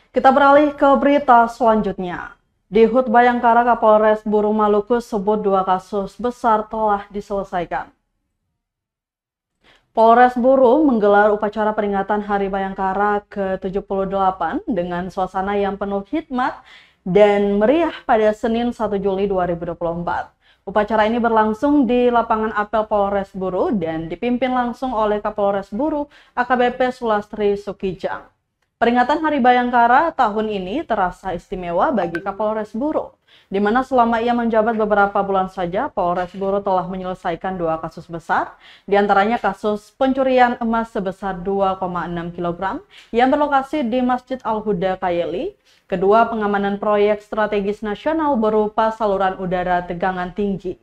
Kita beralih ke berita selanjutnya. Di HUT Bayangkara, Kapolres Buru Maluku sebut 2 kasus besar telah diselesaikan. Polres Buru menggelar upacara peringatan Hari Bayangkara ke-78 dengan suasana yang penuh hikmat dan meriah pada Senin 1 Juli 2024. Upacara ini berlangsung di lapangan apel Polres Buru dan dipimpin langsung oleh Kapolres Buru AKBP Sulastri Sukijang. Peringatan Hari Bayangkara tahun ini terasa istimewa bagi Kapolres Buru, di mana selama ia menjabat beberapa bulan saja, Polres Buru telah menyelesaikan 2 kasus besar, diantaranya kasus pencurian emas sebesar 2,6 kg yang berlokasi di Masjid Al-Huda Kayeli, kedua pengamanan proyek strategis nasional berupa saluran udara tegangan tinggi.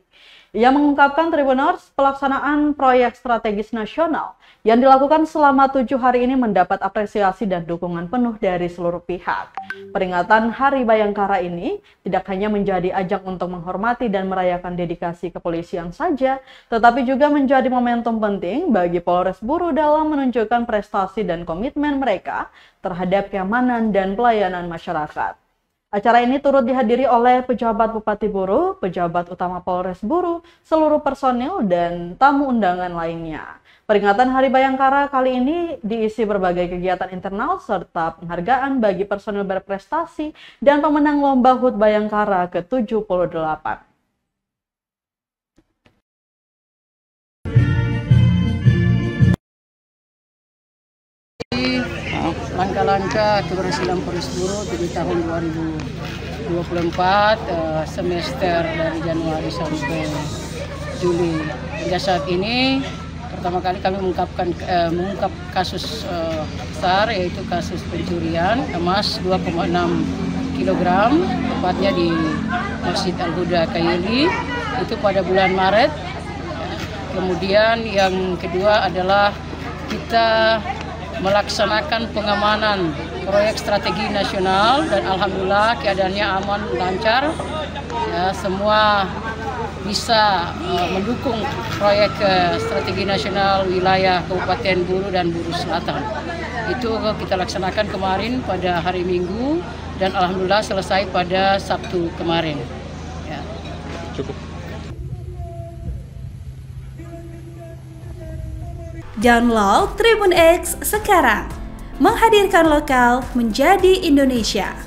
Ia mengungkapkan Tribuners, pelaksanaan proyek strategis nasional yang dilakukan selama 7 hari ini mendapat apresiasi dan dukungan penuh dari seluruh pihak. Peringatan Hari Bayangkara ini tidak hanya menjadi ajang untuk menghormati dan merayakan dedikasi kepolisian saja, tetapi juga menjadi momentum penting bagi Polres Buru dalam menunjukkan prestasi dan komitmen mereka terhadap keamanan dan pelayanan masyarakat. Acara ini turut dihadiri oleh pejabat Bupati Buru, pejabat utama Polres Buru, seluruh personil, dan tamu undangan lainnya. Peringatan Hari Bayangkara kali ini diisi berbagai kegiatan internal serta penghargaan bagi personil berprestasi dan pemenang Lomba HUT Bayangkara ke-78. Langkah-langkah keberhasilan Polres Buru di tahun 2024 semester dari Januari sampai Juli. Hingga saat ini pertama kali kami mengungkap kasus besar, yaitu kasus pencurian emas 2,6 kg tepatnya di Masjid Al-Huda Kayeli itu pada bulan Maret. Kemudian yang kedua adalah kita melaksanakan pengamanan proyek strategi nasional dan alhamdulillah keadaannya aman, lancar. Ya, semua bisa mendukung proyek strategi nasional wilayah Kabupaten Buru dan Buru Selatan. Itu kita laksanakan kemarin pada hari Minggu dan alhamdulillah selesai pada Sabtu kemarin. Ya. Cukup. Download Tribun X sekarang, menghadirkan lokal menjadi Indonesia.